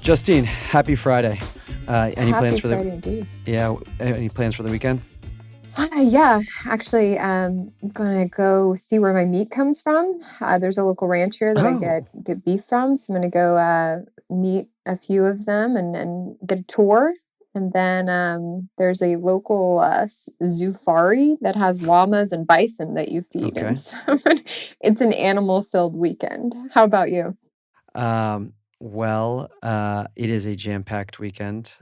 Justine, happy Friday. Any plans Happy for the Friday indeed. Any plans for the weekend? Yeah, actually, I'm gonna go see where my meat comes from. There's a local ranch here that I Oh, get beef from, so I'm gonna go meet a few of them and get a tour. And then there's a local zoofari that has llamas and bison that you feed, and okay. so it's an animal-filled weekend. How about you? It is a jam-packed weekend.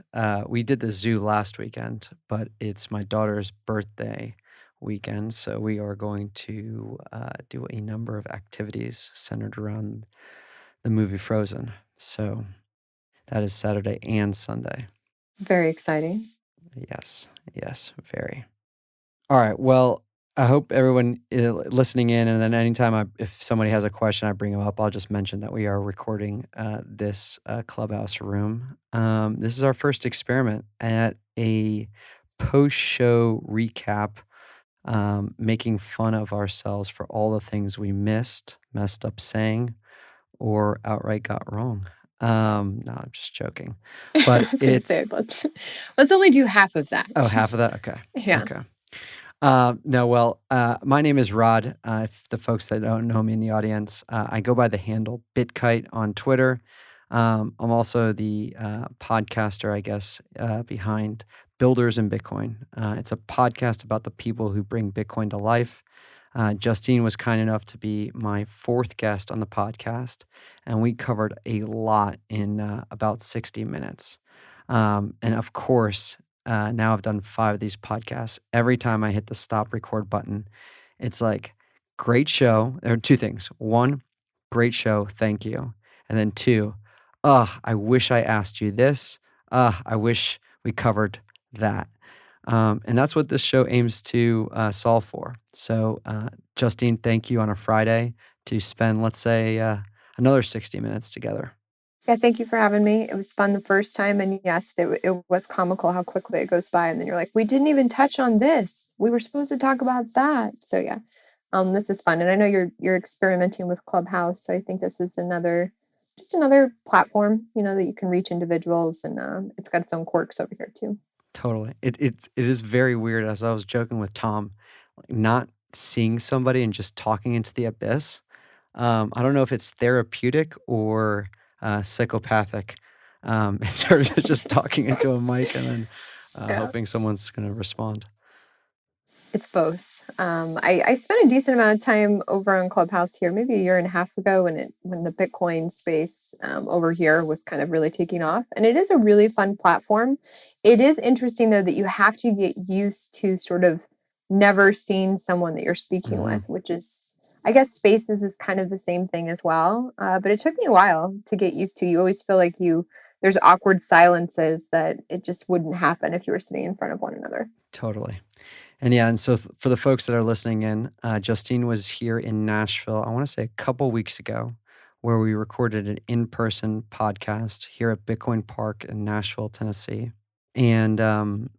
We did the zoo last weekend, but it's my daughter's birthday weekend, so we are going to do a number of activities centered around the movie Frozen. So that is Saturday and Sunday. Very exciting. Yes, yes, very. All right. Well, I hope everyone listening in, and then if somebody has a question, I bring them up. I'll just mention that we are recording this Clubhouse room. This is our first experiment at a post-show recap, making fun of ourselves for all the things we messed up saying, or outright got wrong. No, I'm just joking. I But was gonna it's say, let's only do half of that. half of that. Okay. Yeah. Okay. No, my name is Rod. If the folks that don't know me in the audience, I go by the handle BitKite on Twitter. I'm also the podcaster, I guess, behind Builders in Bitcoin. It's a podcast about the people who bring Bitcoin to life. Justine was kind enough to be my fourth guest on the podcast, and we covered a lot in about 60 minutes. And of course, now I've done 5 of these podcasts. Every time I hit the stop record button, it's like, great show. There are 2 things. 1, great show, thank you. And then 2, I wish I asked you this. I wish we covered that. And that's what this show aims to solve for. So, Justine, thank you on a Friday to spend, let's say, another 60 minutes together. Yeah, thank you for having me. It was fun the first time, and yes, it was comical how quickly it goes by, and then you're like, "We didn't even touch on this. We were supposed to talk about that." So yeah, this is fun, and I know you're experimenting with Clubhouse, so I think this is another platform, that you can reach individuals, and it's got its own quirks over here too. Totally. It is very weird, as I was joking with Tom, like, not seeing somebody and just talking into the abyss. I don't know if it's therapeutic or psychopathic. In terms of just talking into a mic and then Yeah. hoping someone's going to respond. It's both. I spent a decent amount of time over on Clubhouse here, maybe a year and a half ago, when the Bitcoin space over here was kind of really taking off, and it is a really fun platform. It is interesting though that you have to get used to sort of never seeing someone that you're speaking Hmm. with, which is, I guess, Spaces is kind of the same thing as well. But it took me a while to get used to. You always feel like there's awkward silences that it just wouldn't happen if you were sitting in front of one another. Totally. And yeah, and so for the folks that are listening in, Justine was here in Nashville, I want to say a couple weeks ago, where we recorded an in-person podcast here at Bitcoin Park in Nashville, Tennessee. And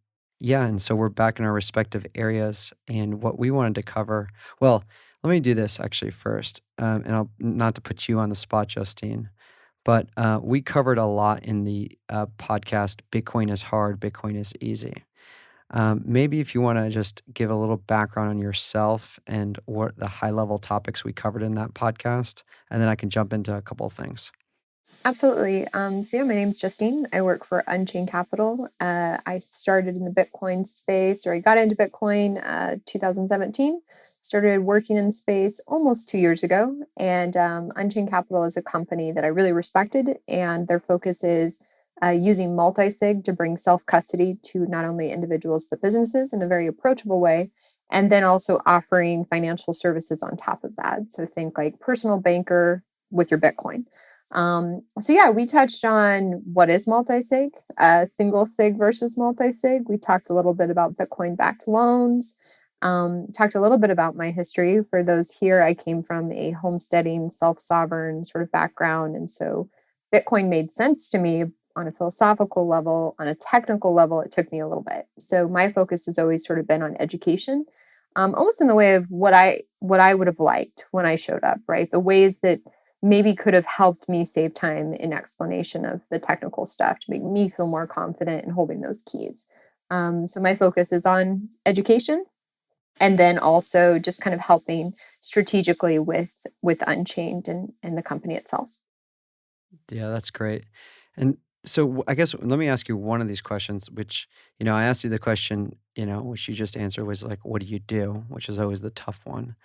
yeah, and so we're back in our respective areas. And what we wanted to cover, well, let me do this actually first. And I'll not to put you on the spot, Justine, but we covered a lot in the podcast, Bitcoin is hard, Bitcoin is easy. Maybe if you want to just give a little background on yourself and what the high level topics we covered in that podcast, and then I can jump into a couple of things. Absolutely. So yeah, my name's Justine. I work for Unchained Capital. I started in the Bitcoin space, or I got into Bitcoin 2017. Started working in the space almost 2 years ago. And Unchained Capital is a company that I really respected, and their focus is using multisig to bring self custody to not only individuals but businesses in a very approachable way. And then also offering financial services on top of that. So think like personal banker with your Bitcoin. So yeah, we touched on what is multi-sig, single sig versus multi-sig. We talked a little bit about Bitcoin backed loans. Talked a little bit about my history. For those here, I came from a homesteading, self-sovereign sort of background. And so Bitcoin made sense to me on a philosophical level. On a technical level, it took me a little bit. So my focus has always sort of been on education, almost in the way of what I would have liked when I showed up, right? The ways that maybe could have helped me save time in explanation of the technical stuff to make me feel more confident in holding those keys. So my focus is on education, and then also just kind of helping strategically with Unchained and the company itself. Yeah, that's great. And so I guess let me ask you one of these questions, which, I asked you the question, which you just answered was like, what do you do? Which is always the tough one.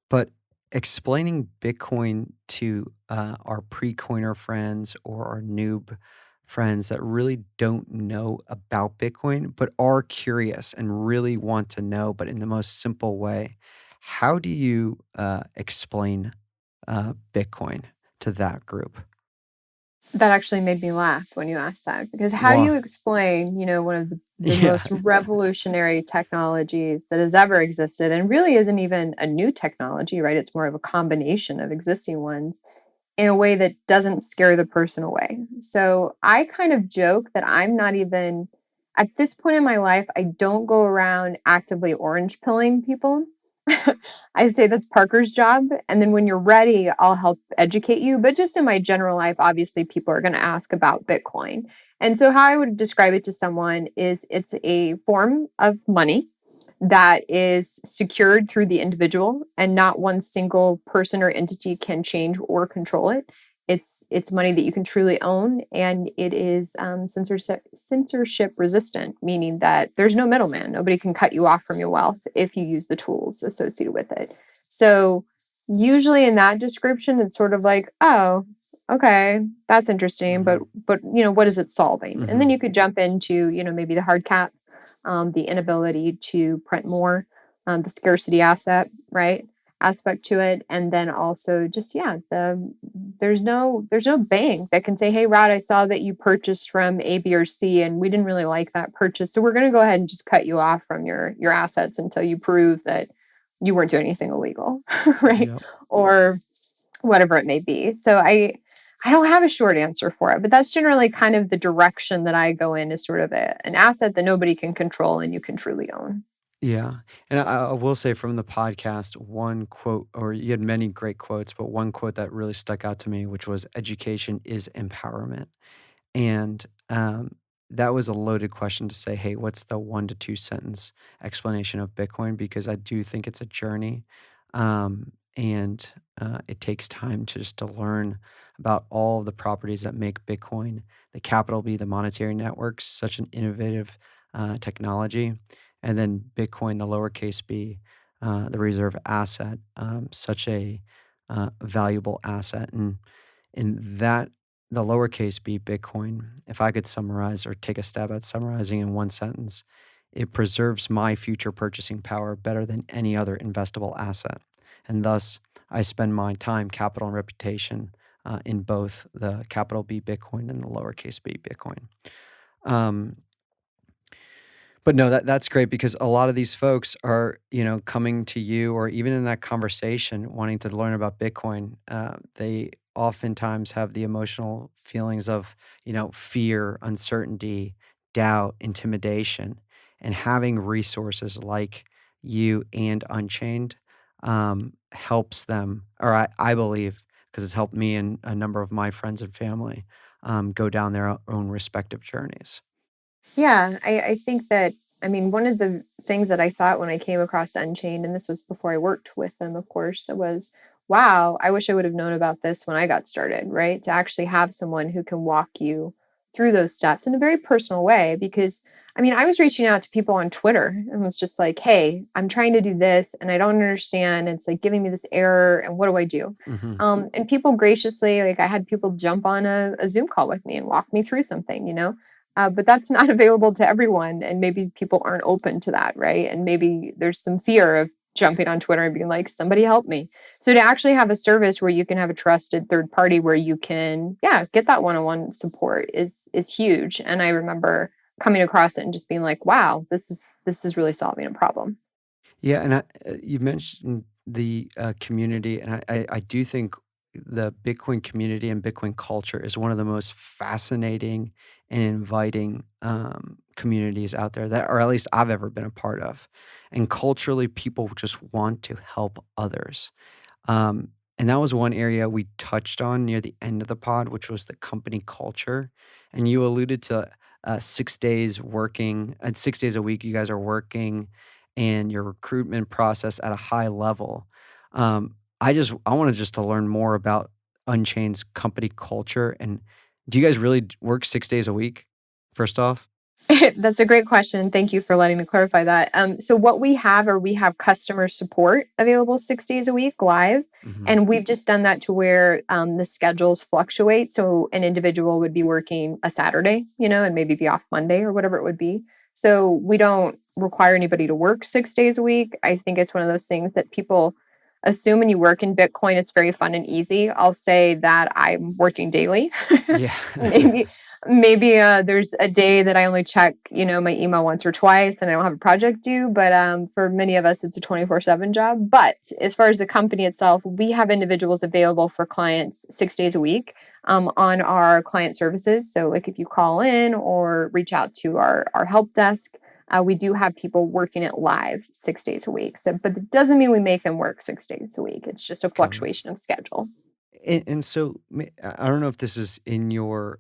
But explaining Bitcoin to our pre-coiner friends or our noob friends that really don't know about Bitcoin, but are curious and really want to know, but in the most simple way, how do you explain Bitcoin to that group? That actually made me laugh when you asked that, because how do Why? you explain, one of the Yeah. most revolutionary technologies that has ever existed and really isn't even a new technology, right? It's more of a combination of existing ones in a way that doesn't scare the person away. So I kind of joke that I'm not even, at this point in my life, I don't go around actively orange pilling people. I say that's Parker's job. And then when you're ready, I'll help educate you. But just in my general life, obviously, people are going to ask about Bitcoin. And so, how I would describe it to someone is it's a form of money that is secured through the individual, and not one single person or entity can change or control it. It's money that you can truly own, and it is censorship resistant, meaning that there's no middleman. Nobody can cut you off from your wealth if you use the tools associated with it. So usually in that description, it's sort of like, oh, okay, that's interesting, but Hmm. what is it solving? And then Hmm. you could jump into maybe the hard cap, the inability to print more, the scarcity asset, right? Aspect to it, and then also just there's no bank that can say, hey, Rod, I saw that you purchased from A, B, or C, and we didn't really like that purchase, so we're going to go ahead and just cut you off from your assets until you prove that you weren't doing anything illegal, right? Yep. Or whatever it may be. So I don't have a short answer for it, but that's generally kind of the direction that I go in, is sort of an asset that nobody can control and you can truly own. Yeah. And I will say from the podcast, one quote, or you had many great quotes, but one quote that really stuck out to me, which was education is empowerment. And that was a loaded question to say, hey, what's the 1 to 2 sentence explanation of Bitcoin? Because I do think it's a journey. And it takes time to just to learn about all of the properties that make Bitcoin, the capital B, the monetary network, such an innovative technology. And then Bitcoin, the lowercase b, the reserve asset, such a valuable asset. And in that, the lowercase b Bitcoin, if I could summarize or take a stab at summarizing in one sentence, it preserves my future purchasing power better than any other investable asset. And thus, I spend my time, capital, and reputation in both the capital B Bitcoin and the lowercase b Bitcoin. Um, but no, that's great because a lot of these folks are, coming to you or even in that conversation wanting to learn about Bitcoin. They oftentimes have the emotional feelings of, fear, uncertainty, doubt, intimidation, and having resources like you and Unchained helps them, or I believe, because it's helped me and a number of my friends and family go down their own respective journeys. Yeah, I think that, I mean, one of the things that I thought when I came across Unchained, and this was before I worked with them, of course, it was, wow, I wish I would have known about this when I got started, right? To actually have someone who can walk you through those steps in a very personal way. Because, I mean, I was reaching out to people on Twitter and was just like, hey, I'm trying to do this and I don't understand. It's like giving me this error, and what do I do? Hmm. And people graciously, like, I had people jump on a Zoom call with me and walk me through something. But that's not available to everyone, and maybe people aren't open to that, right? And maybe there's some fear of jumping on Twitter and being like, "Somebody help me." So to actually have a service where you can have a trusted third party where you can, yeah, get that one-on-one support is huge. And I remember coming across it and just being like, "Wow, this is really solving a problem." Yeah, and you mentioned the community, and I do think the Bitcoin community and Bitcoin culture is one of the most fascinating and inviting communities out there that, or at least I've ever been a part of. And culturally, people just want to help others. Um, And that was one area we touched on near the end of the pod, which was the company culture. And you alluded to 6 days working, 6 days a week, you guys are working and your recruitment process at a high level. Um, I wanted just to learn more about Unchained's company culture. And do you guys really work 6 days a week, first off? That's a great question. Thank you for letting me clarify that. So what we have customer support available 6 days a week live, Hmm. and we've just done that to where the schedules fluctuate. So an individual would be working a Saturday, and maybe be off Monday or whatever it would be. So we don't require anybody to work 6 days a week. I think it's one of those things that people assume when you work in Bitcoin, it's very fun and easy. I'll say that I'm working daily. Yeah. maybe maybe there's a day that I only check, my email once or twice and I don't have a project due, but for many of us it's a 24/7 job. But as far as the company itself, we have individuals available for clients 6 days a week on our client services. So like if you call in or reach out to our help desk, we do have people working it live 6 days a week. So, but it doesn't mean we make them work 6 days a week. It's just a Got it. fluctuation of schedule. And so I don't know if this is in your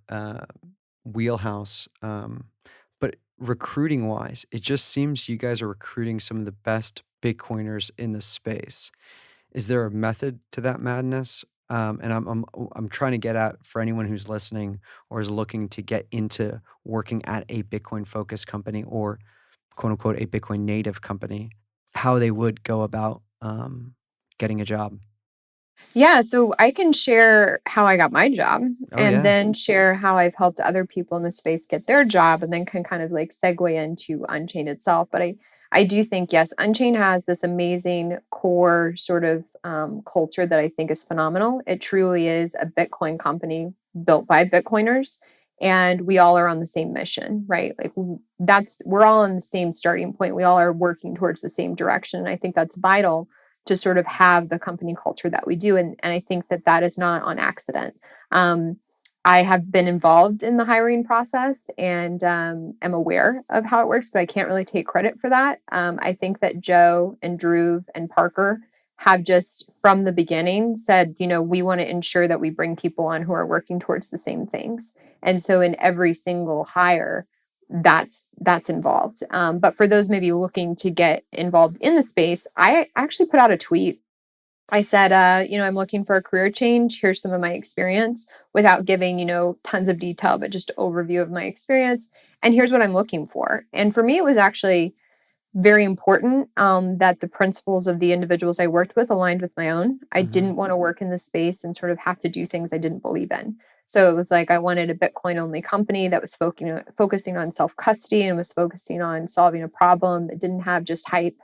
wheelhouse, but recruiting wise, it just seems you guys are recruiting some of the best Bitcoiners in the space. Is there a method to that madness? And I'm trying to get at for anyone who's listening or is looking to get into working at a Bitcoin focused company or quote unquote a Bitcoin native company, how they would go about getting a job. Yeah, so I can share how I got my job Oh and yeah. then share how I've helped other people in the space get their job and then can kind of like segue into Unchained itself. But I do think, yes, Unchained has this amazing core sort of culture that I think is phenomenal. It truly is a Bitcoin company built by Bitcoiners. And we all are on the same mission, right? Like we're all on the same starting point. We all are working towards the same direction. And I think that's vital to sort of have the company culture that we do. And I think that that is not on accident. Um, I have been involved in the hiring process and am aware of how it works, but I can't really take credit for that. I think that Joe and Drew and Parker have just from the beginning said, we want to ensure that we bring people on who are working towards the same things. And so in every single hire, that's involved. But for those maybe looking to get involved in the space, I actually put out a tweet. I said, I'm looking for a career change. Here's some of my experience without giving, tons of detail, but just overview of my experience. And here's what I'm looking for. And for me, it was actually very important that the principles of the individuals I worked with aligned with my own. I Hmm. didn't want to work in this space and sort of have to do things I didn't believe in. So it was like I wanted a Bitcoin only company that was focusing on self custody and was focusing on solving a problem that didn't have just hype.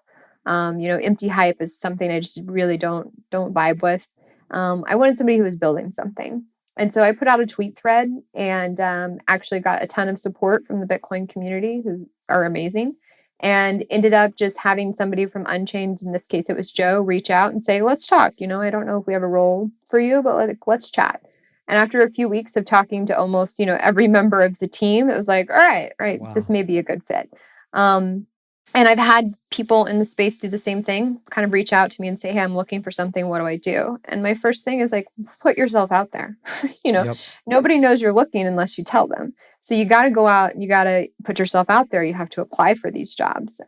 Empty hype is something I just really don't vibe with. I wanted somebody who was building something. And so I put out a tweet thread and actually got a ton of support from the Bitcoin community who are amazing and ended up just having somebody from Unchained, in this case it was Joe, reach out and say, let's talk. I don't know if we have a role for you, but let's chat. And after a few weeks of talking to almost, every member of the team, it was like, all right, this Wow. may be a good fit. Um, and I've had people in the space do the same thing, kind of reach out to me and say, hey, I'm looking for something. What do I do? And my first thing is like, put yourself out there. you know, Yep. Nobody knows you're looking unless you tell them. So you got to go out and you got to put yourself out there. You have to apply for these jobs.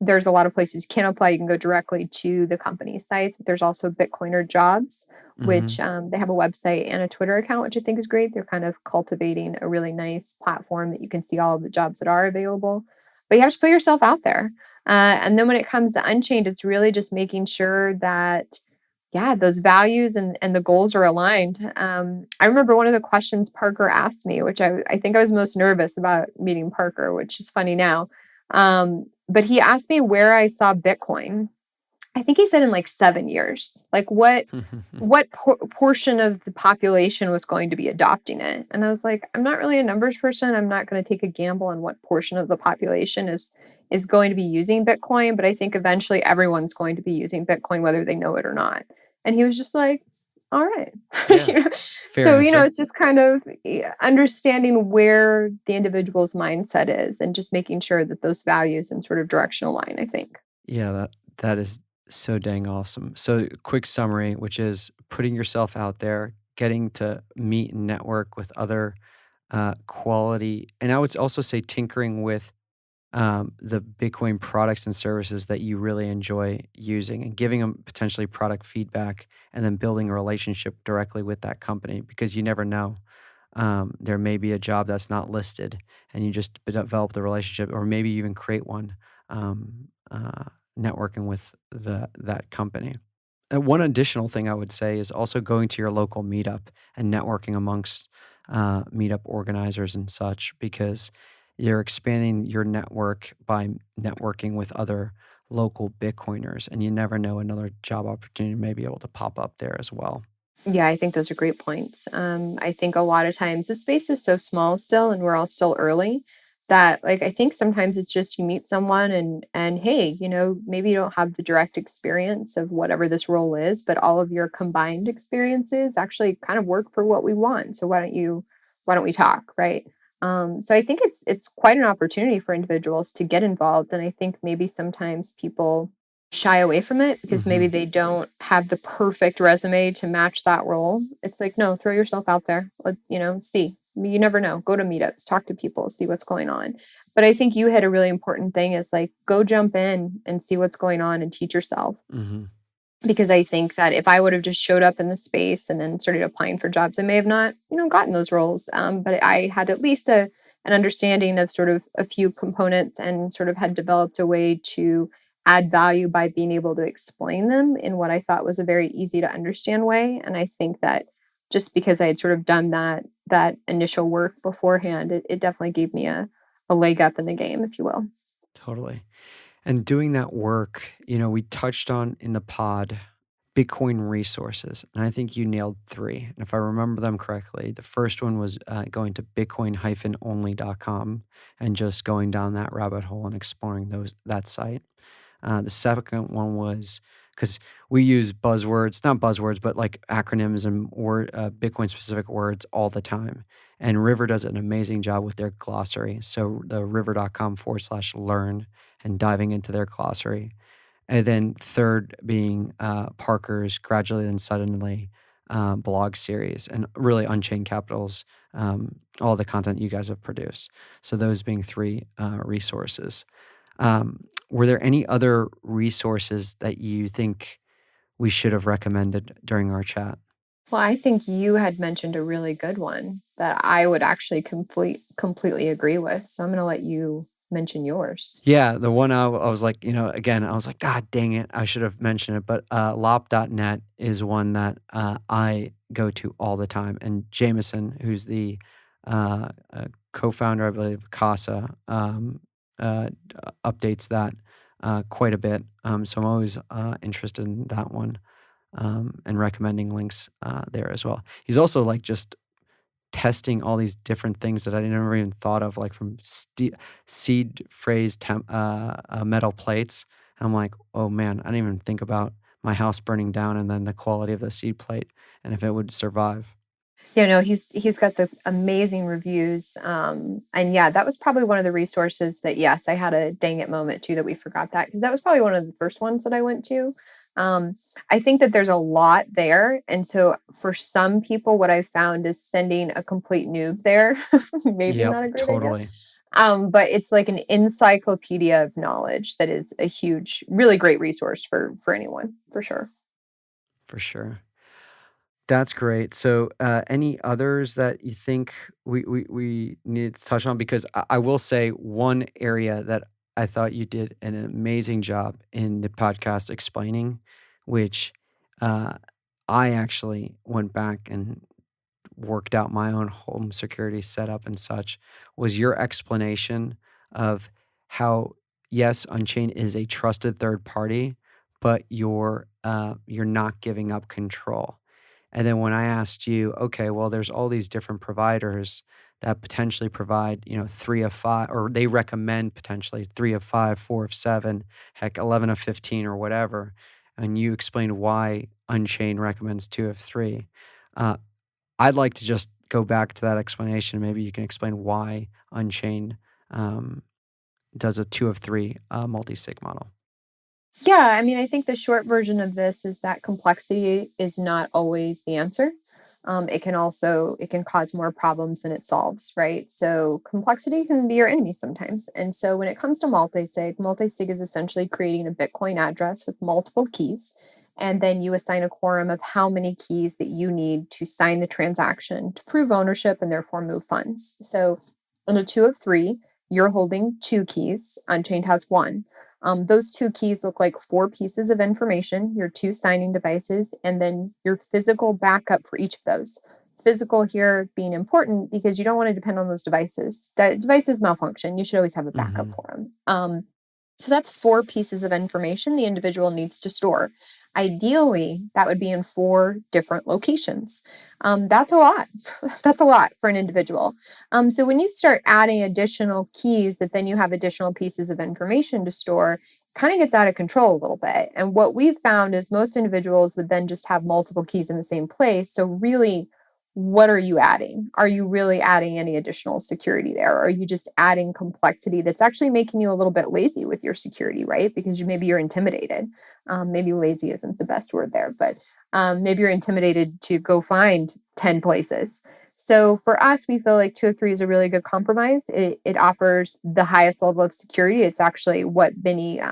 There's a lot of places you can apply. You can go directly to the company sites, but there's also Bitcoiner jobs, which Hmm. they have a website and a Twitter account, which I think is great. They're kind of cultivating a really nice platform that you can see all of the jobs that are available. But you have to put yourself out there. And then when it comes to Unchained, it's really just making sure that yeah, those values and the goals are aligned. I remember one of the questions Parker asked me, which I think I was most nervous about meeting Parker, which is funny now. But he asked me where I saw Bitcoin. I think he said in like 7 years. Like what portion of the population was going to be adopting it? And I was like, I'm not really a numbers person. I'm not going to take a gamble on what portion of the population is going to be using Bitcoin, but I think eventually everyone's going to be using Bitcoin whether they know it or not. And he was just like, all right. Yeah. You know? Fair So, answer. it's just kind of understanding where the individual's mindset is and just making sure that those values and sort of direction align, I think. Yeah, that is So dang awesome. So, quick summary, which is putting yourself out there, getting to meet and network with other quality, and I would also say tinkering with the Bitcoin products and services that you really enjoy using and giving them potentially product feedback and then building a relationship directly with that company because you never know. There may be a job that's not listed and you just develop the relationship or maybe even create one um, uh, networking with that company. And one additional thing I would say is also going to your local meetup and networking amongst meetup organizers and such, because you're expanding your network by networking with other local Bitcoiners, and you never know another job opportunity may be able to pop up there as well. Yeah, I think those are great points. I think a lot of times the space is so small still, and we're all still early that like I think sometimes it's just you meet someone and hey, maybe you don't have the direct experience of whatever this role is, but all of your combined experiences actually kind of work for what we want. So why don't we talk, right? So I think it's quite an opportunity for individuals to get involved, and I think maybe sometimes people shy away from it because maybe Hmm. they don't have the perfect resume to match that role. It's like, no, throw yourself out there. See. You never know. Go to meetups, talk to people, see what's going on. But I think you hit a really important thing is like go jump in and see what's going on and teach yourself Hmm. because I think that if I would have just showed up in the space and then started applying for jobs, I may have not, gotten those roles. But I had at least an understanding of sort of a few components and sort of had developed a way to add value by being able to explain them in what I thought was a very easy to understand way. And I think that just because I had sort of done that initial work beforehand, it definitely gave me a leg up in the game, if you will. Totally. And doing that work, we touched on in the pod Bitcoin resources, and I think you nailed three. And if I remember them correctly, the first one was going to bitcoin-only.com and just going down that rabbit hole and exploring that site. The second one was because we use buzzwords, not buzzwords, but like acronyms and Bitcoin specific words all the time. And River does an amazing job with their glossary. So the river.com/learn and diving into their glossary. And then third being Parker's Gradually and Suddenly blog series and really Unchained Capital's all the content you guys have produced. So those being three resources. Were there any other resources that you think we should have recommended during our chat? Well, I think you had mentioned a really good one that I would actually completely agree with. So I'm going to let you mention yours. Yeah, the one I was like, again, I was like, God dang it, I should have mentioned it. But lop.net is one that I go to all the time. And Jameson, who's the co founder, I believe, of CASA, updates that quite a bit. So I'm always interested in that one and recommending links there as well. He's also like just testing all these different things that I never even thought of, like from seed phrase metal plates. And I'm like, oh man, I didn't even think about my house burning down and then the quality of the seed plate and if it would survive. Yeah, no, he's got the amazing reviews. And yeah, that was probably one of the resources that yes, I had a dang it moment too that we forgot that because that was probably one of the first ones that I went to. Um, I think that there's a lot there. And so for some people, what I've found is sending a complete noob there, maybe Yep, not a great idea. totally. But it's like an encyclopedia of knowledge that is a huge, really great resource for anyone, for sure. For sure. That's great. So, any others that you think we need to touch on? Because I will say one area that I thought you did an amazing job in the podcast explaining, which uh, I actually went back and worked out my own home security setup and such, was your explanation of how yes, Unchained is a trusted third party, but you're not giving up control. And then when I asked you, okay, well, there's all these different providers that potentially provide, 3 of 5, or they recommend potentially 3 of 5, 4 of 7, heck, 11 of 15, or whatever. And you explained why Unchained recommends 2 of 3. Uh, I'd like to just go back to that explanation. Maybe you can explain why Unchained um, does a 2 of 3 multi-sig model. Yeah, I mean, I think the short version of this is that complexity is not always the answer. It can cause more problems than it solves, right? So complexity can be your enemy sometimes. And so when it comes to multisig is essentially creating a Bitcoin address with multiple keys. And then you assign a quorum of how many keys that you need to sign the transaction to prove ownership and therefore move funds. So in a two of three, you're holding two keys. Unchained has one. Those two keys look like four pieces of information, your two signing devices, and then your physical backup for each of those. Physical here being important because you don't want to depend on those devices. Devices malfunction. You should always have a backup Hmm. for them. So that's four pieces of information the individual needs to store. Ideally, that would be in four different locations. That's a lot. That's a lot for an individual. So when you start adding additional keys that then you have additional pieces of information to store, kind of gets out of control a little bit. And what we've found is most individuals would then just have multiple keys in the same place. So really, what are you adding? Are you really adding any additional security there? Or are you just adding complexity that's actually making you a little bit lazy with your security, right? Because maybe you're intimidated. Maybe lazy isn't the best word there, but maybe you're intimidated to go find 10 places. So for us, we feel like 203 is a really good compromise. It offers the highest level of security. It's actually what many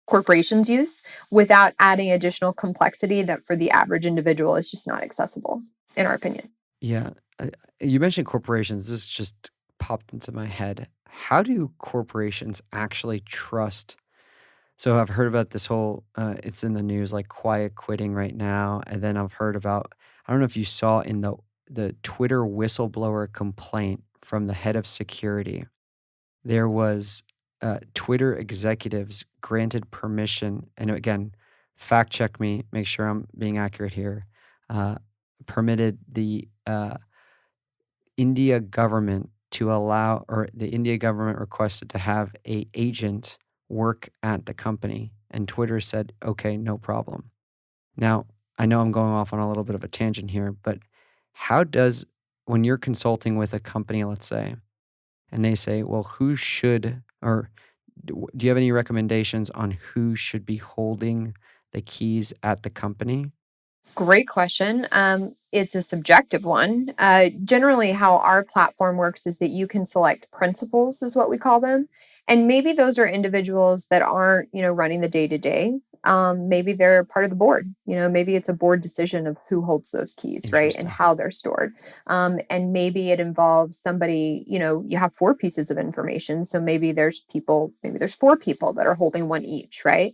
corporations use without adding additional complexity that for the average individual is just not accessible, in our opinion. Yeah. uh, you mentioned corporations. This just popped into my head. How do corporations actually trust? So I've heard about this whole, it's in the news, like quiet quitting right now. And then I've heard about, I don't know if you saw in the Twitter whistleblower complaint from the head of security, there was Twitter executives granted permission. And again, fact check me, make sure I'm being accurate here. Uh, Permitted the India government to allow, or the India government requested to have a agent work at the company, and Twitter said, "Okay, no problem." Now, I know I'm going off on a little bit of a tangent here, but how does when you're consulting with a company, let's say, and they say, "Well, who should or do you have any recommendations on who should be holding the keys at the company?" Great question. It's a subjective one. Generally, how our platform works is that you can select principals, is what we call them, and maybe those are individuals that aren't, running the day to day. Maybe they're part of the board. Maybe it's a board decision of who holds those keys, right, and Interesting. how they're stored. And maybe it involves somebody. You have four pieces of information, so maybe there's four people that are holding one each, right?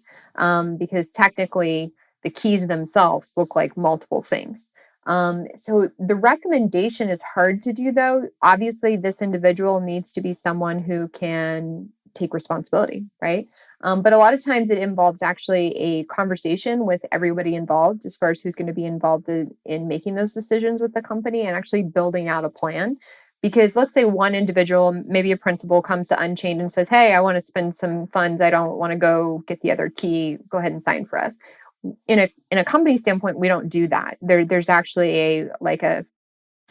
Because technically the keys themselves look like multiple things. So the recommendation is hard to do, though. Obviously, this individual needs to be someone who can take responsibility, right? But a lot of times it involves actually a conversation with everybody involved as far as who's going to be involved in making those decisions with the company and actually building out a plan. Because let's say one individual, maybe a principal, comes to Unchained and says, "Hey, I want to spend some funds. I don't want to go get the other key. Go ahead and sign for us." In a company standpoint, we don't do that. There's actually a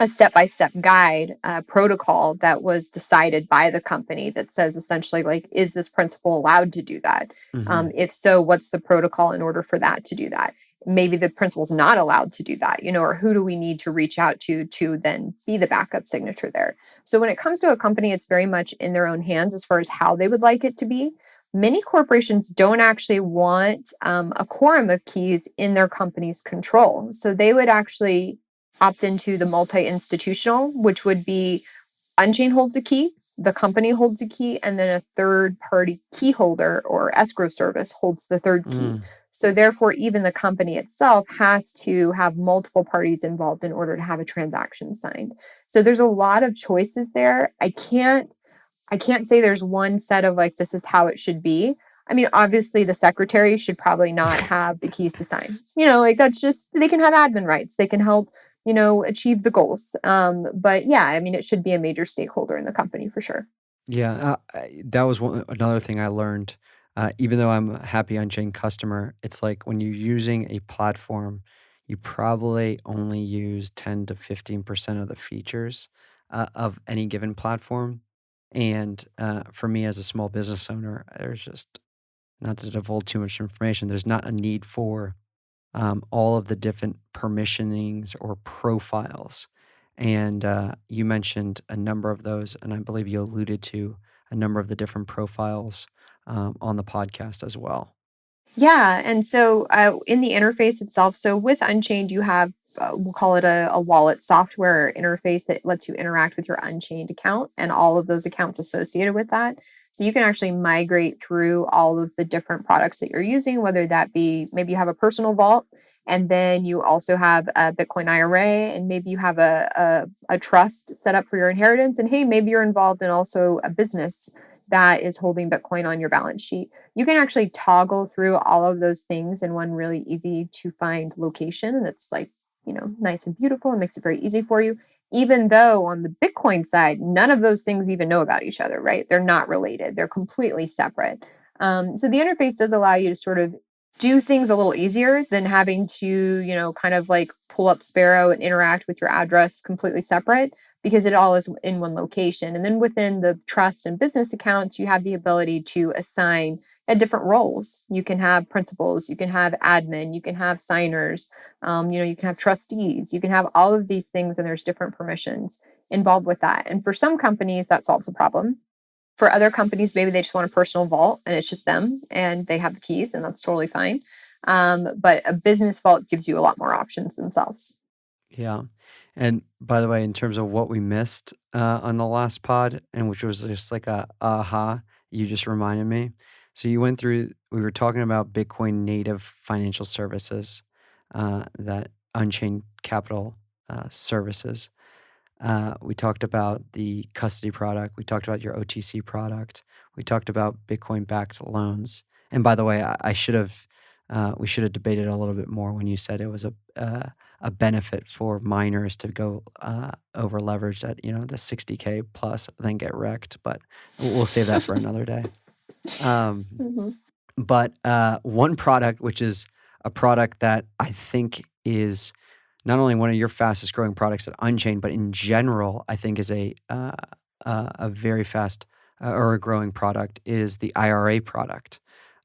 step-by-step guide protocol that was decided by the company that says essentially, like, is this principal allowed to do that? Hmm. If so, what's the protocol in order for that to do that? Maybe the principal's not allowed to do that, or who do we need to reach out to then be the backup signature there? So when it comes to a company, it's very much in their own hands as far as how they would like it to be. Many corporations don't actually want a quorum of keys in their company's control. So they would actually opt into the multi-institutional, which would be Unchained holds a key, the company holds a key, and then a third party key holder or escrow service holds the third key. Mm. So therefore, even the company itself has to have multiple parties involved in order to have a transaction signed. So there's a lot of choices there. I can't say there's one set of like this is how it should be. I mean, obviously the secretary should probably not have the keys to sign. Like that's just they can have admin rights. They can help, achieve the goals. But yeah, I mean, it should be a major stakeholder in the company for sure. Yeah, that was another thing I learned. Even though I'm a happy Unchained customer, it's like when you're using a platform, you probably only use 10 to 15% of the features of any given platform. And for me as a small business owner, there's just not to divulge too much information, there's not a need for all of the different permissionings or profiles. And you mentioned a number of those, and I believe you alluded to a number of the different profiles on the podcast as well. Yeah, and so in the interface itself, so with Unchained, you have we'll call it a wallet software interface that lets you interact with your Unchained account and all of those accounts associated with that. So you can actually migrate through all of the different products that you're using, whether that be maybe you have a personal vault, and then you also have a Bitcoin IRA, and maybe you have a trust set up for your inheritance, and hey, maybe you're involved in also a business that is holding Bitcoin on your balance sheet. You can actually toggle through all of those things in one really easy to find location that's like, nice and beautiful and makes it very easy for you. Even though on the Bitcoin side, none of those things even know about each other, right? They're not related, they're completely separate. So the interface does allow you to sort of do things a little easier than having to, kind of like pull up Sparrow and interact with your address completely separate because it all is in one location. And then within the trust and business accounts, you have the ability to assign at different roles. You can have principals, you can have admin, you can have signers, you can have trustees, you can have all of these things, and there's different permissions involved with that. And for some companies, that solves a problem. For other companies, maybe they just want a personal vault and it's just them and they have the keys, and that's totally fine. But a business vault gives you a lot more options themselves. Yeah. And by the way, in terms of what we missed on the last pod, and which was just like a aha, you just reminded me. So you went through, we were talking about Bitcoin native financial services, that Unchained Capital services. We talked about the custody product. We talked about your OTC product. We talked about Bitcoin backed loans. And by the way, I should have, we should have debated a little bit more when you said it was a benefit for miners to go over leveraged at the 60K plus, then get wrecked. But we'll save that for another day. Um, Mhm. but one product, which is a product that I think is not only one of your fastest growing products at Unchained, but in general, I think is a very fast or a growing product is the IRA product.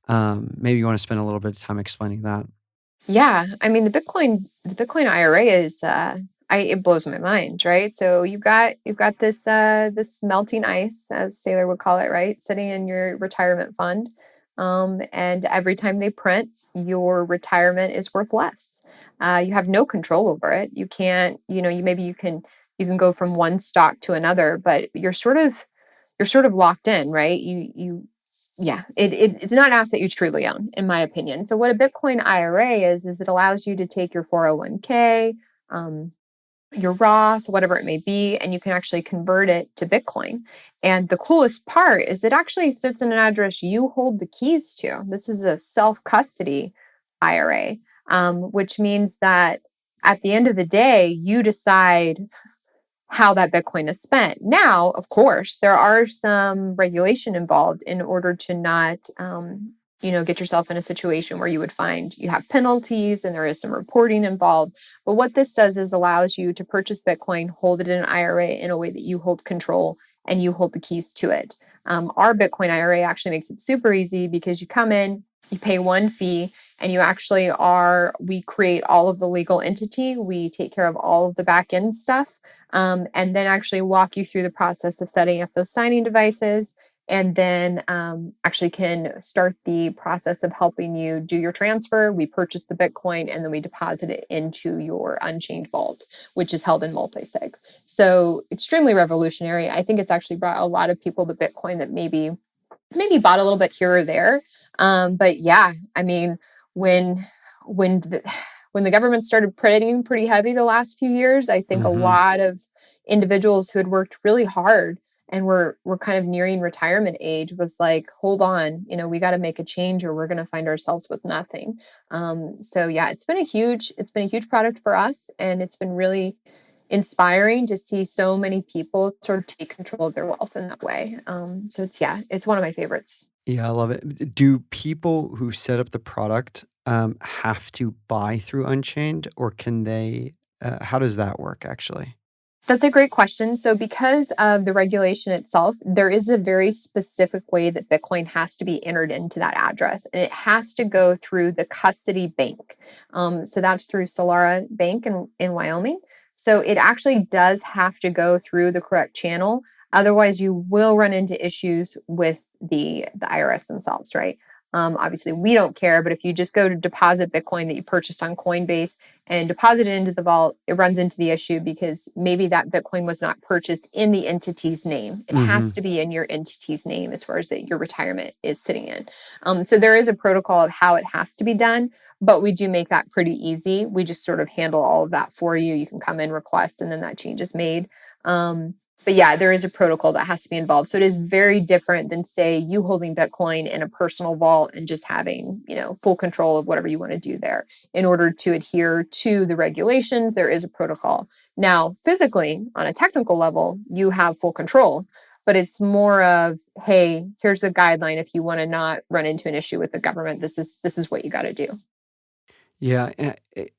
Maybe you want to spend a little bit of time explaining that. Yeah, I mean the Bitcoin IRA is it blows my mind, right? So you've got this melting ice, as Sailor would call it, right? Sitting in your retirement fund. And every time they print, your retirement is worth less. You have no control over it. You can't, you can go from one stock to another, but you're sort of locked in, right? Yeah, it's not an asset you truly own, in my opinion. So what a Bitcoin IRA is it allows you to take your 401k, um, your Roth, whatever it may be, and you can actually convert it to Bitcoin. And the coolest part is it actually sits in an address you hold the keys to. This is a self custody IRA, which means that at the end of the day, you decide how that Bitcoin is spent. Now, of course, there are some regulation involved in order to not, get yourself in a situation where you would find you have penalties and there is some reporting involved. But what this does is allows you to purchase Bitcoin, hold it in an IRA in a way that you hold control and you hold the keys to it. Our Bitcoin IRA actually makes it super easy because you come in, you pay one fee, and we create all of the legal entity, we take care of all of the back end stuff, and then actually walk you through the process of setting up those signing devices, and then actually can start the process of helping you do your transfer. We purchase the Bitcoin and then we deposit it into your Unchained vault, which is held in multisig. So extremely revolutionary. I think it's actually brought a lot of people to Bitcoin that maybe bought a little bit here or there. But yeah, I mean, when when the, when the government started printing pretty heavy the last few years, I think a Hmm. lot of individuals who had worked really hard and were kind of nearing retirement age was like, hold on, we got to make a change or we're going to find ourselves with nothing. So yeah, it's been a huge product for us, and it's been really inspiring to see so many people sort of take control of their wealth in that way. So it's one of my favorites. Yeah, I love it. Do people who set up the product have to buy through Unchained, or can they? How does that work actually? That's a great question. So, because of the regulation itself, there is a very specific way that Bitcoin has to be entered into that address, and it has to go through the custody bank. So, that's through Solara Bank in Wyoming. So, it actually does have to go through the correct channel. Otherwise, you will run into issues with the IRS themselves, right? Obviously, we don't care, but if you just go to deposit Bitcoin that you purchased on Coinbase and deposit it into the vault, it runs into the issue because maybe that Bitcoin was not purchased in the entity's name. It has to be in your entity's name as far as that your retirement is sitting in. So there is a protocol of how it has to be done, but we do make that pretty easy. We just sort of handle all of that for you. You can come in, request, and then that change is made. But yeah, there is a protocol that has to be involved. So it is very different than, say, you holding Bitcoin in a personal vault and just having, full control of whatever you want to do there. In order to adhere to the regulations, there is a protocol. Now, physically, on a technical level, you have full control, but it's more of, hey, here's the guideline. If you want to not run into an issue with the government, this is what you got to do. Yeah,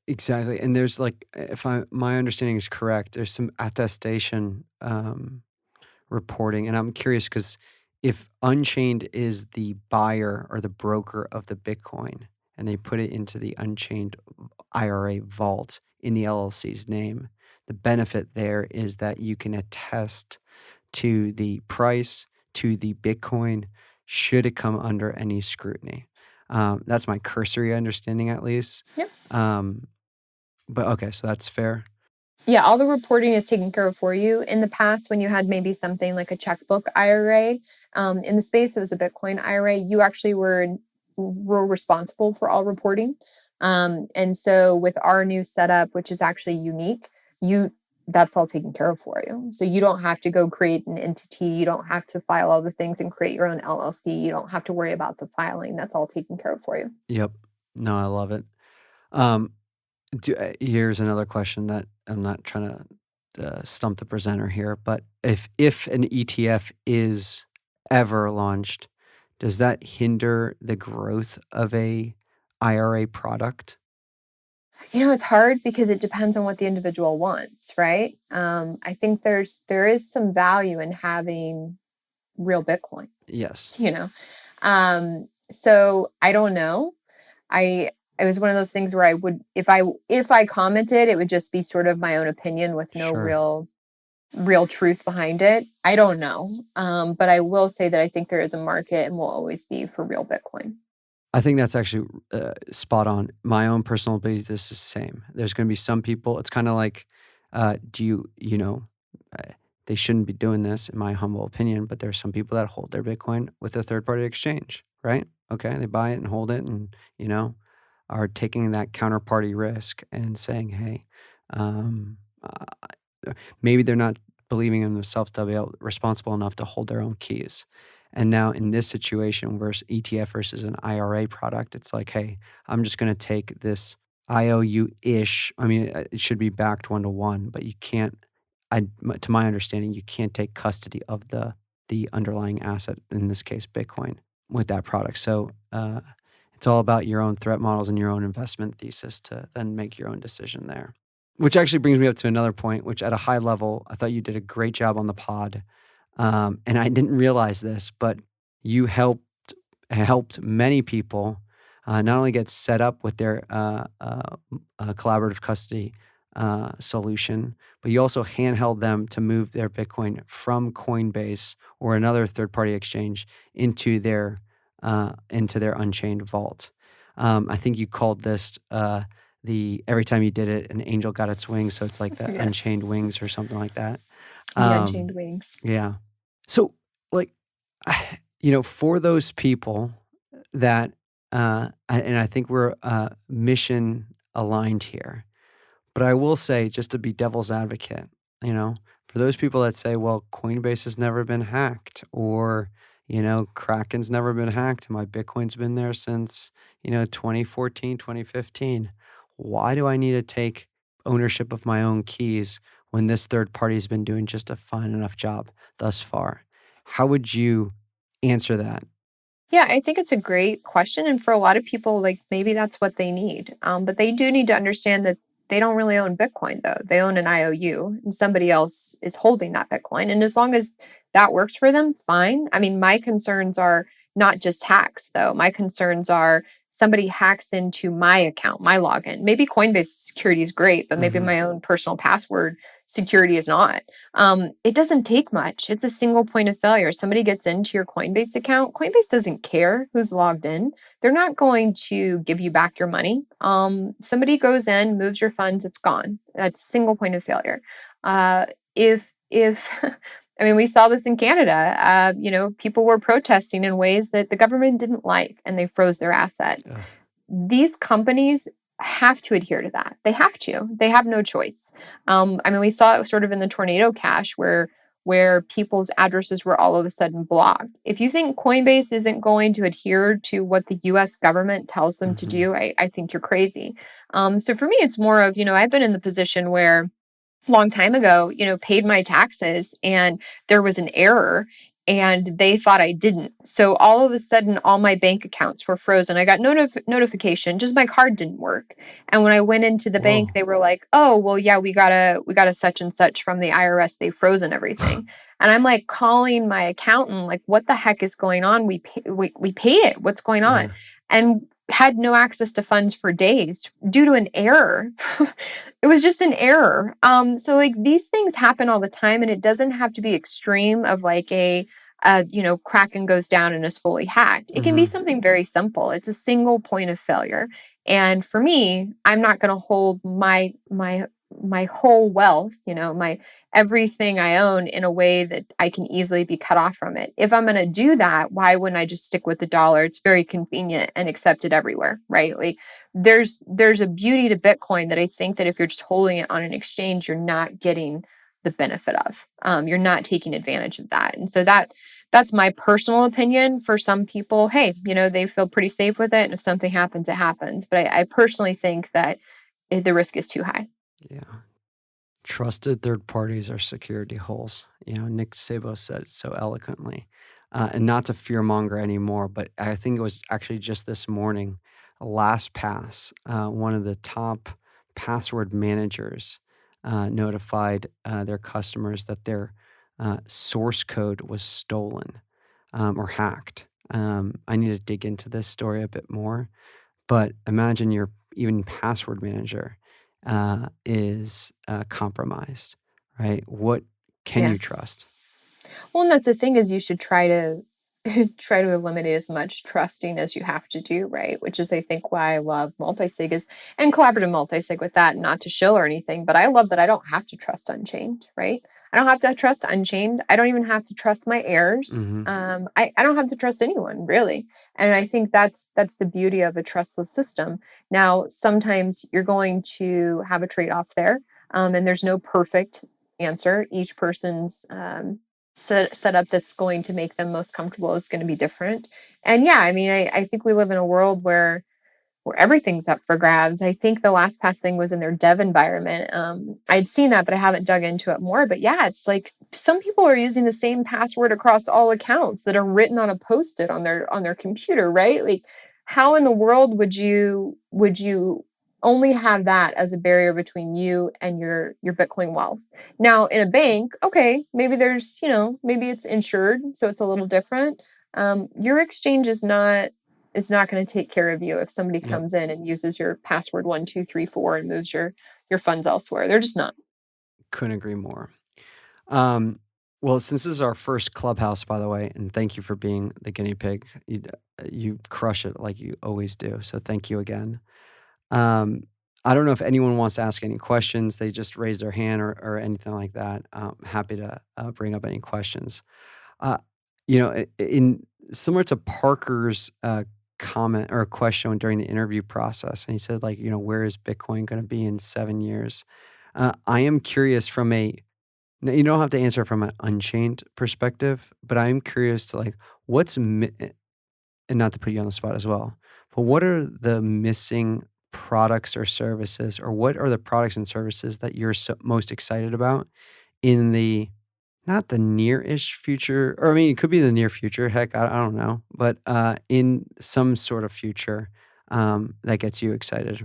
exactly. And there's like, if my understanding is correct, there's some attestation reporting, and I'm curious because if Unchained is the buyer or the broker of the Bitcoin, and they put it into the Unchained IRA vault in the LLC's name, the benefit there is that you can attest to the price, to the Bitcoin, should it come under any scrutiny. That's my cursory understanding, at least. Yep. Um, but okay, so that's fair. Yeah, all the reporting is taken care of for you. In the past, when you had maybe something like a checkbook IRA, in the space, it was a Bitcoin IRA, you actually were responsible for all reporting. And so with our new setup, which is actually unique, you that's all taken care of for you. So you don't have to go create an entity. You don't have to file all the things and create your own LLC. You don't have to worry about the filing. That's all taken care of for you. Yep. No, I love it. Um, here's another question that I'm not trying to stump the presenter here, but if an ETF is ever launched, does that hinder the growth of a IRA product? It's hard because it depends on what the individual wants, right? I think there is some value in having real Bitcoin, Yes. you know. So I don't know. I it was one of those things where I would if I commented, it would just be sort of my own opinion with no Sure. real truth behind it. I don't know. But I will say that I think there is a market and will always be for real Bitcoin. I think that's actually spot on. My own personal belief is the same. There's going to be some people. It's kind of like, do uh, they shouldn't be doing this, in my humble opinion. But there are some people that hold their Bitcoin with a third party exchange, right? Okay, they buy it and hold it, and are taking that counterparty risk and saying, hey, um, maybe they're not believing in themselves to be responsible enough to hold their own keys. And now in this situation versus ETF versus an IRA product, it's like, hey, I'm just going to take this IOU ish. I mean, it should be backed 1 to 1, but you can't. To my understanding, you can't take custody of the underlying asset, in this case, Bitcoin, with that product. So it's all about your own threat models and your own investment thesis to then make your own decision there. Which actually brings me up to another point, which at a high level, I thought you did a great job on the pod. And I didn't realize this, but you helped many people not only get set up with their collaborative custody solution, but you also handheld them to move their Bitcoin from Coinbase or another third-party exchange into their Unchained vault. I think you called this the every time you did it, an angel got its wings. So it's like the Yes. Unchained Wings or something like that. The Unchained Wings. Yeah. So, like, for those people that, and I think we're mission aligned here, but I will say, just to be devil's advocate, you know, for those people that say, well, Coinbase has never been hacked, or, Kraken's never been hacked, my Bitcoin's been there since, 2014, 2015. Why do I need to take ownership of my own keys when this third party has been doing just a fine enough job thus far? How would you answer that? Yeah, I think it's a great question. And for a lot of people, like maybe that's what they need. But they do need to understand that they don't really own Bitcoin though. They own an IOU and somebody else is holding that Bitcoin. And as long as that works for them, fine. I mean, my concerns are not just hacks though. My concerns are somebody hacks into my account, my login. Maybe Coinbase security is great, but maybe Mm-hmm. my own personal password security is not. It doesn't take much. It's a single point of failure. Somebody gets into your Coinbase account. Coinbase doesn't care who's logged in. They're not going to give you back your money. Somebody goes in, moves your funds, it's gone. That's single point of failure. If I mean, we saw this in Canada. People were protesting in ways that the government didn't like, and they froze their assets. Ugh. These companies have to adhere to that. They have to. They have no choice. I mean, we saw it sort of in the tornado cache where people's addresses were all of a sudden blocked. If you think Coinbase isn't going to adhere to what the US government tells them to Mm-hmm. do, I think you're crazy. So for me, it's more of, I've been in the position where long time ago, paid my taxes and there was an error and they thought I didn't. So all of a sudden all my bank accounts were frozen. I got notification, just my card didn't work. And when I went into the bank, Whoa. they were like, "Oh, well yeah, we got a such and such from the IRS. They've frozen everything." And I'm like calling my accountant like, "What the heck is going on? We paid it. What's going on?" Yeah. And had no access to funds for days due to an error. It was just an error. So like these things happen all the time, and it doesn't have to be extreme of like Kraken goes down and is fully hacked. It can be Mm-hmm. something very simple. It's a single point of failure. And for me, I'm not going to hold my whole wealth, my everything I own in a way that I can easily be cut off from it. If I'm going to do that, why wouldn't I just stick with the dollar? It's very convenient and accepted everywhere, right? Like there's a beauty to Bitcoin that I think that if you're just holding it on an exchange, you're not getting the benefit of. You're not taking advantage of that. And so that's my personal opinion. For some people, hey, they feel pretty safe with it. And if something happens, it happens. But I personally think that the risk is too high. Yeah. Trusted third parties are security holes. Nick Szabo said it so eloquently. And not to fearmonger anymore, but I think it was actually just this morning, LastPass, one of the top password managers, notified their customers that their source code was stolen or hacked. I need to dig into this story a bit more, but imagine your even password manager is compromised, right? What can Yeah. you trust? Well, and that's the thing is you should try to try to eliminate as much trusting as you have to do, right? Which is I think why I love multisig is and collaborative multisig with that, not to shill or anything, but I love that I don't have to trust Unchained, right? I don't have to trust Unchained. I don't even have to trust my heirs. Hmm. I don't have to trust anyone really. And I think that's the beauty of a trustless system. Now, sometimes you're going to have a trade-off there. And there's no perfect answer. Each person's setup that's going to make them most comfortable is going to be different. And yeah, I mean, I think we live in a world where everything's up for grabs. I think the LastPass thing was in their dev environment. I'd seen that, but I haven't dug into it more. But yeah, it's like some people are using the same password across all accounts that are written on a post-it on their computer, right? Like, how in the world would you only have that as a barrier between you and your Bitcoin wealth? Now, in a bank, okay, maybe there's maybe it's insured, so it's a little different. Your exchange is not going to take care of you if somebody Yep. comes in and uses your password 1 2 3 4 and moves your funds elsewhere. They're just not. Couldn't agree more. Um, well, since this is our first Clubhouse, by the way, and thank you for being the guinea pig. You crush it like you always do. So thank you again. Um, I don't know if anyone wants to ask any questions. They just raise their hand or anything like that. Happy to bring up any questions. Uh, in similar to Parker's comment or question during the interview process, and he said, like, where is Bitcoin going to be in 7 years? I am curious from now, you don't have to answer from an Unchained perspective, but I'm curious to like and not to put you on the spot as well, but what are the missing products or services, or what are the products and services that you're most excited about in the not the near-ish future, or I mean, it could be the near future. Heck, I don't know, but in some sort of future that gets you excited.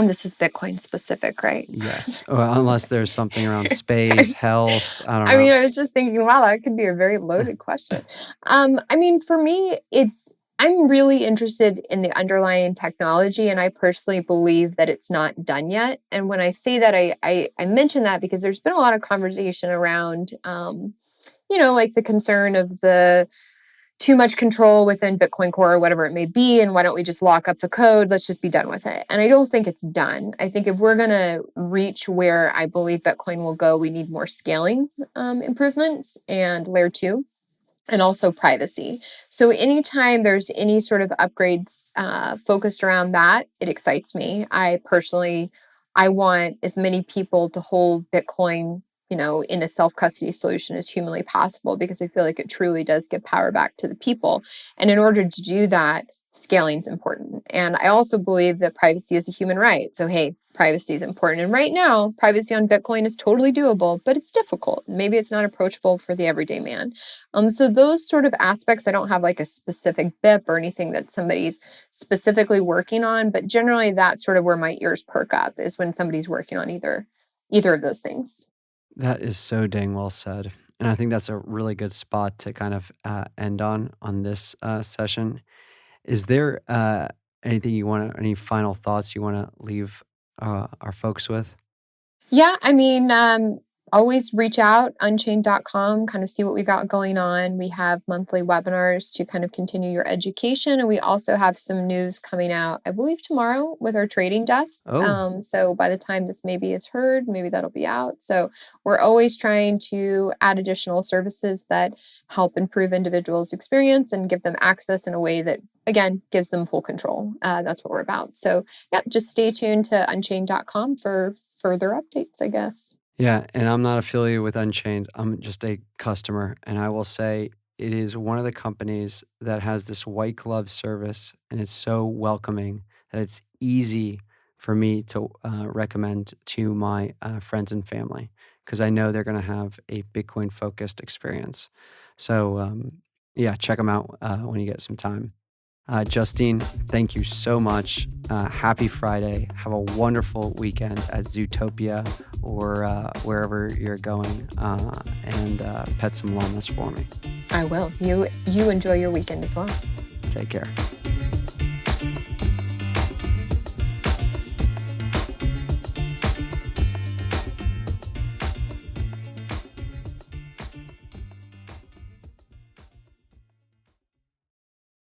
And this is Bitcoin specific, right? Yes. Well, unless there's something around space, health, I don't I mean, know. I was just thinking, wow, that could be a very loaded question. I mean, for me, I'm really interested in the underlying technology, and I personally believe that it's not done yet. And when I say that, I mention that because there's been a lot of conversation around, like the concern of the too much control within Bitcoin Core or whatever it may be. And why don't we just lock up the code? Let's just be done with it. And I don't think it's done. I think if we're going to reach where I believe Bitcoin will go, we need more scaling improvements and layer two and also privacy. So anytime there's any sort of upgrades focused around that, it excites me. I want as many people to hold Bitcoin, in a self-custody solution as humanly possible, because I feel like it truly does give power back to the people. And in order to do that, scaling is important. And I also believe that privacy is a human right. So hey, privacy is important. And right now, privacy on Bitcoin is totally doable, but it's difficult. Maybe it's not approachable for the everyday man. So those sort of aspects, I don't have like a specific BIP or anything that somebody's specifically working on, but generally that's sort of where my ears perk up, is when somebody's working on either of those things. That is so dang well said. And I think that's a really good spot to kind of end on this session. Is there anything any final thoughts you want to leave our folks with? Yeah, I mean, always reach out, unchained.com, kind of see what we got going on. We have monthly webinars to kind of continue your education. And we also have some news coming out, I believe, tomorrow with our trading desk. Oh, So by the time this maybe is heard, maybe that'll be out. So we're always trying to add additional services that help improve individuals' experience and give them access in a way that, again, gives them full control. That's what we're about. So yeah, just stay tuned to unchained.com for further updates, I guess. yeah. And I'm not affiliated with Unchained. I'm just a customer. And I will say it is one of the companies that has this white glove service, and it's so welcoming that it's easy for me to recommend to my friends and family, because I know they're going to have a Bitcoin focused experience. So, yeah, check them out when you get some time. Justine, thank you so much. Happy Friday. Have a wonderful weekend at Zootopia or wherever you're going, and pet some llamas for me. I will. You enjoy your weekend as well. Take care.